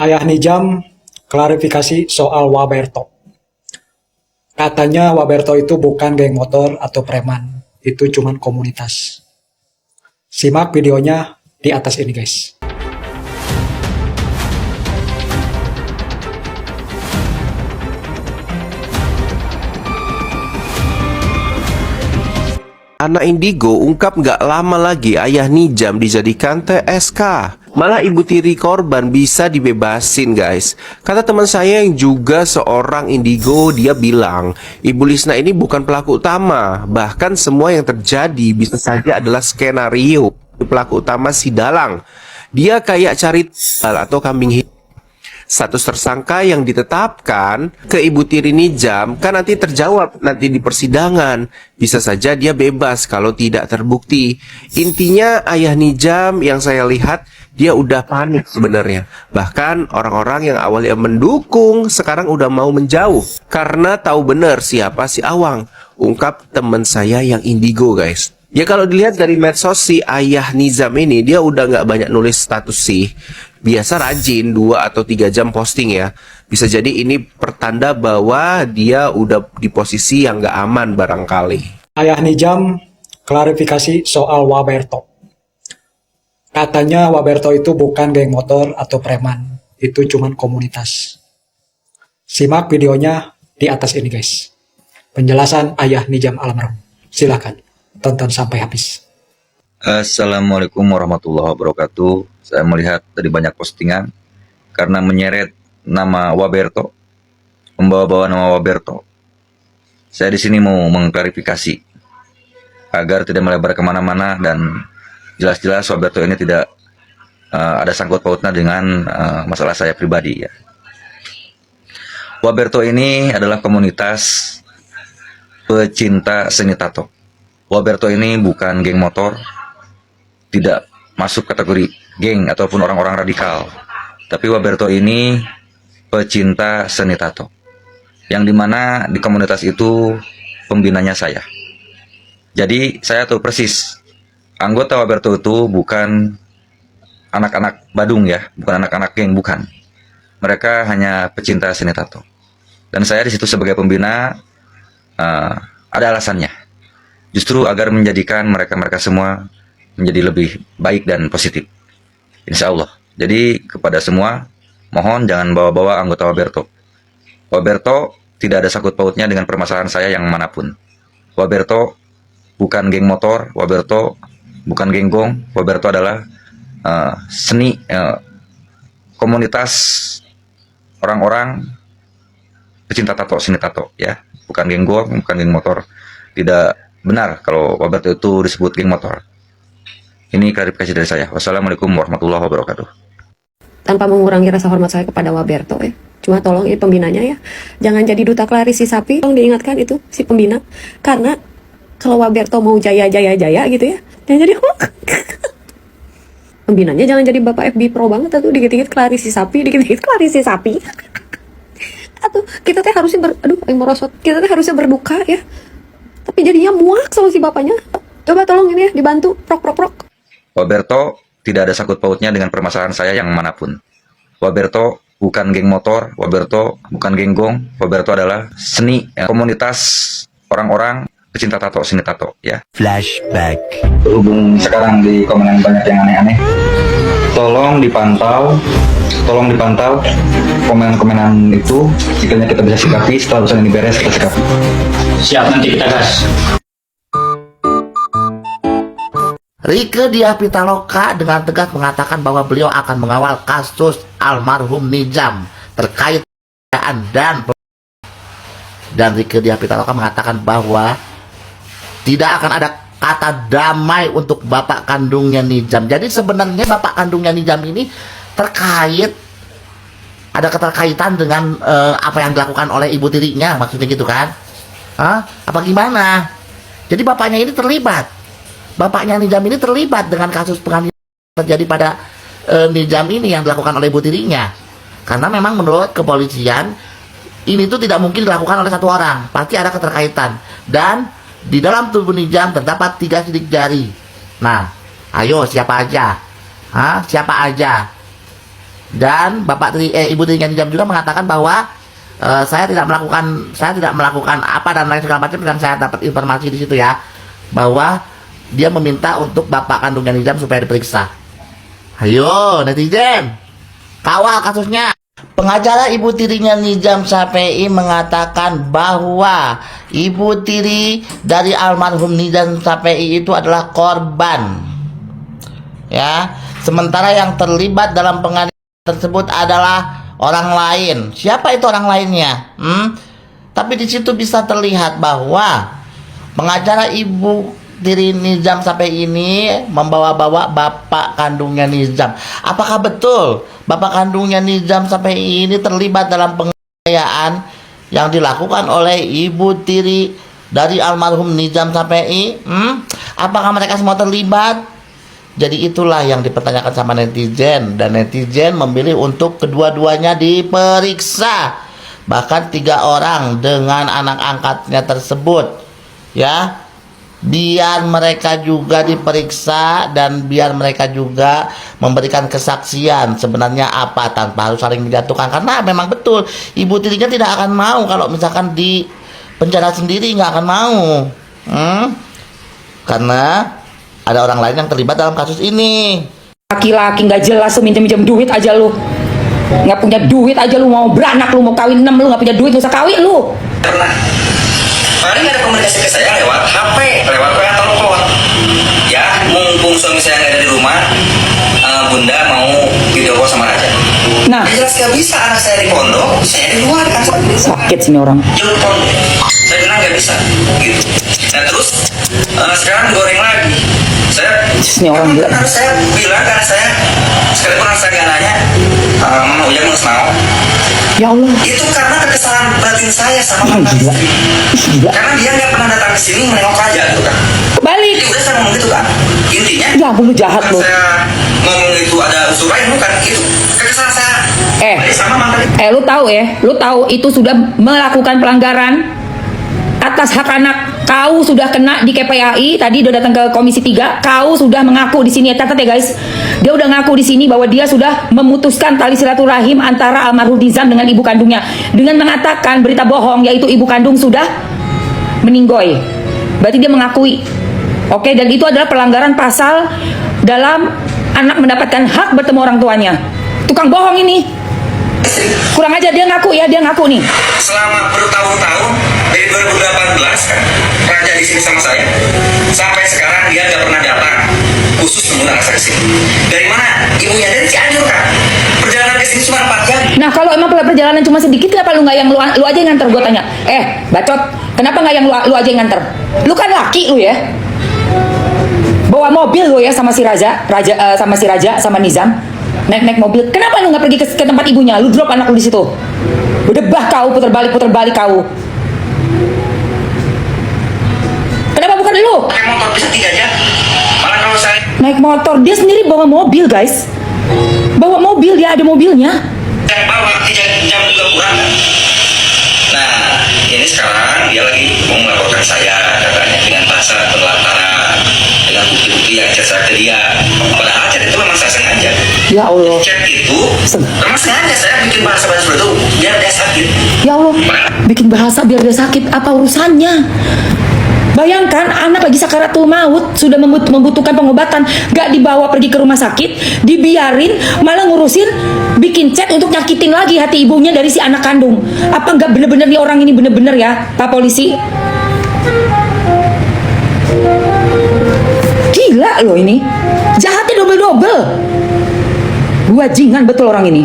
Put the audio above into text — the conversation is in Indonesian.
Ayah Nijam klarifikasi soal Waberto. Katanya Waberto itu bukan geng motor atau preman, itu cuman komunitas. Simak videonya di atas ini guys. Anak Indigo ungkap nggak lama lagi ayah Nijam dijadikan TSK. Malah ibu tiri korban bisa dibebasin guys. Kata teman saya yang juga seorang Indigo, dia bilang Ibu Lisna ini bukan pelaku utama. Bahkan semua yang terjadi bisa saja adalah skenario. Pelaku utama si Dalang. Dia kayak cari atau kambing hitam. Status tersangka yang ditetapkan ke ibu tiri Nijam kan nanti terjawab nanti di persidangan. Bisa saja dia bebas kalau tidak terbukti. Intinya ayah Nijam yang saya lihat dia udah panik sebenarnya. Bahkan orang-orang yang awalnya mendukung sekarang udah mau menjauh karena tahu benar siapa si Awang. Ungkap teman saya yang Indigo guys. Ya kalau dilihat dari medsos si ayah Nizam ini dia udah nggak banyak nulis status sih. Biasa rajin 2 atau 3 jam posting ya. Bisa jadi ini pertanda bahwa dia udah di posisi yang nggak aman barangkali. Ayah Nijam klarifikasi soal Waberto. Katanya Waberto itu bukan geng motor atau preman, itu cuman komunitas. Simak videonya di atas ini guys. Penjelasan ayah Nijam almarhum. Silakan tonton sampai habis. Assalamualaikum warahmatullahi wabarakatuh. Saya melihat dari banyak postingan karena menyeret nama Waberto, membawa-bawa nama Waberto. Saya di sini mau mengklarifikasi agar tidak melebar kemana-mana dan jelas-jelas Waberto ini tidak ada sangkut pautnya dengan masalah saya pribadi ya. Waberto ini adalah komunitas pecinta seni tato. Waberto ini bukan geng motor, tidak masuk kategori geng ataupun orang-orang radikal. Tapi Waberto ini pecinta seni tato. Yang dimana di komunitas itu pembinanya saya. Jadi saya tahu persis, anggota Waberto itu bukan anak-anak Badung ya, bukan anak-anak geng, bukan. Mereka hanya pecinta seni tato. Dan saya di situ sebagai pembina ada alasannya. Justru agar menjadikan mereka-mereka semua menjadi lebih baik dan positif. Insya Allah. Jadi kepada semua, mohon jangan bawa-bawa anggota Waberto. Waberto tidak ada sangkut pautnya dengan permasalahan saya yang manapun. Waberto bukan geng motor, Waberto bukan geng gong, Waberto adalah seni, komunitas orang-orang pecinta tato, seni tato ya. Bukan geng gong, bukan geng motor. Tidak benar kalau Waberto itu disebut geng motor. Ini klarifikasi dari saya. Wassalamualaikum warahmatullahi wabarakatuh. Tanpa mengurangi rasa hormat saya kepada Waberto ya. Cuma tolong ini pembinanya ya. Jangan jadi duta Klarisi sapi. Tolong diingatkan itu si pembina. Karena kalau Waberto mau jaya-jaya gitu ya. Jangan jadi pembinanya jangan jadi Bapak FB Pro banget atau dikit-dikit Klarisi sapi, dikit-dikit Klarisi sapi. Atau kita teh harusnya merosot. Kita teh harusnya berduka ya. Tapi jadinya muak sama si bapaknya. Coba tolong ini ya, dibantu. Prok. Waberto tidak ada sangkut pautnya dengan permasalahan saya yang manapun. Waberto bukan geng motor, Waberto bukan geng gong, Waberto adalah seni, komunitas orang-orang pecinta tato, seni tato ya. Flashback. Berhubung sekarang di komenan banyak yang aneh-aneh, tolong dipantau komenan-komenan itu. Jika kita bisa sikapi, setelah urusan ini beres kita sikapi. Siap, nanti kita gas. Rieke Diah Pitaloka dengan tegas mengatakan bahwa beliau akan mengawal kasus almarhum Nijam terkait dan Rieke Diah Pitaloka mengatakan bahwa tidak akan ada kata damai untuk bapak kandungnya Nijam. Jadi sebenarnya bapak kandungnya Nijam ini ada keterkaitan dengan apa yang dilakukan oleh ibu tirinya, maksudnya gitu kan? Apa gimana? Jadi bapaknya ini terlibat. Bapaknya Nijam ini terlibat dengan kasus penganiayaan terjadi pada Nijam ini yang dilakukan oleh ibu tirinya. Karena memang menurut kepolisian ini tuh tidak mungkin dilakukan oleh satu orang, pasti ada keterkaitan. Dan di dalam tubuh Nijam terdapat 3 sidik jari. Nah, ayo siapa aja? Siapa aja? Dan Ibu tirinya Nizam juga mengatakan bahwa saya tidak melakukan apa dan lain segala macam, dan saya dapat informasi di situ ya, bahwa dia meminta untuk bapak kandungnya Nizam supaya diperiksa. Ayo netizen, kawal kasusnya. Pengacara ibu tirinya Nizam Syafei mengatakan bahwa ibu tiri dari almarhum Nizam Syafei itu adalah korban. Ya, sementara yang terlibat dalam penganiayaan tersebut adalah orang lain. Siapa itu orang lainnya? Tapi di situ bisa terlihat bahwa pengacara ibu tiri Nizam Syafei ini membawa-bawa bapak kandungnya Nizam. Apakah betul bapak kandungnya Nizam Syafei ini terlibat dalam penganiayaan yang dilakukan oleh ibu tiri dari almarhum Nizam Syafei? Apakah mereka semua terlibat? Jadi itulah yang dipertanyakan sama netizen, dan netizen memilih untuk kedua-duanya diperiksa. Bahkan 3 orang dengan anak angkatnya tersebut, ya. Biar mereka juga diperiksa dan biar mereka juga memberikan kesaksian sebenarnya apa, tanpa harus saling menjatuhkan. Karena memang betul ibu tirinya tidak akan mau kalau misalkan di penjara sendiri, nggak akan mau. Karena ada orang lain yang terlibat dalam kasus ini. Laki-laki nggak jelas, minjem-minjem duit aja lu, nggak punya duit aja lu, mau beranak lu, mau kawin 6 lu nggak punya duit, lu usah kawin lu. Paling ada komunikasi ke saya lewat HP, lewat WA telepon. Ya, mumpung suami saya nggak ada di rumah, Bunda mau video call sama Raja. Nah, Ya jelas nggak bisa, anak saya di pondok, saya di luar kan. sakit sini orang. Telepon, saya bilang nggak bisa, gitu. Nah terus sekarang goreng lagi. Saya Sini orang gila. harus saya bilang, karena saya sekalipun saya nggak nanya, Mama Ujang harus mau. Ya Allah, Itu karena kekesalan batin saya sama mantan gila. istri. Gila. Karena dia nggak pernah datang ke sini menengok Raja gitu kan. Balik. Jadi udah saya ngomong gitu kan. Intinya Ya ampun, lu jahat bukan lu. saya ngomong itu ada unsur lain, bukan itu. Kekesalan saya sama mantan istri. Lu tahu itu sudah melakukan pelanggaran atas hak anak. Kau sudah kena di KPAI, tadi udah datang ke Komisi 3. Kau sudah mengaku di sini, catat ya guys. Dia udah ngaku di sini bahwa dia sudah memutuskan tali silaturahim antara almarhum Nizam dengan ibu kandungnya dengan mengatakan berita bohong, yaitu ibu kandung sudah meninggoy. Berarti dia mengakui. Oke, dan itu adalah pelanggaran pasal dalam anak mendapatkan hak bertemu orang tuanya. Tukang bohong ini. Kurang aja, dia ngaku ya, dia ngaku nih. Selama bertahun-tahun dari 2018 kan Raja di sini sama saya, sampai sekarang dia nggak pernah datang khusus mengundang saya ke sini. Dari mana? Ibunya dari Cianjur kan. Perjalanan ke sini cuma 4 jam. Nah, kalau emang perjalanan cuma sedikit, kenapa lu nggak yang lu aja yang nganter? Gue tanya, bacot, kenapa nggak yang lu aja yang nganter? Lu kan laki lu ya, bawa mobil lu ya sama si Raja sama Nizam, naik mobil. Kenapa lu nggak pergi ke tempat ibunya? Lu drop anak lu di situ. Berdebah kau, puter balik kau. Kenapa bukan lu? Naik motor bisa 3 jam. Malah kalau saya Naik motor, dia sendiri bawa mobil guys. Bawa mobil, dia ada mobilnya. yang bawa 3 jam juga kurang kan. Nah, ini sekarang dia lagi mau melaporkan saya katanya dengan bahasa penelantaran, dengan bukti-bukti yang saya ke dia. Padahal chat itu memang saya sengaja. Ya Allah. Chat itu memang sengaja saya bikin bahasa-bahasa seperti itu biar dia sakit. Ya Allah, bikin bahasa biar dia sakit, apa urusannya? Bayangkan anak lagi sakaratul maut, sudah membutuhkan pengobatan, gak dibawa pergi ke rumah sakit, dibiarin, malah ngurusin, bikin chat untuk nyakitin lagi hati ibunya dari si anak kandung. Apa gak bener-bener nih orang ini bener-bener ya, Pak Polisi? Gila loh ini, jahatnya double-double. Bajingan betul orang ini.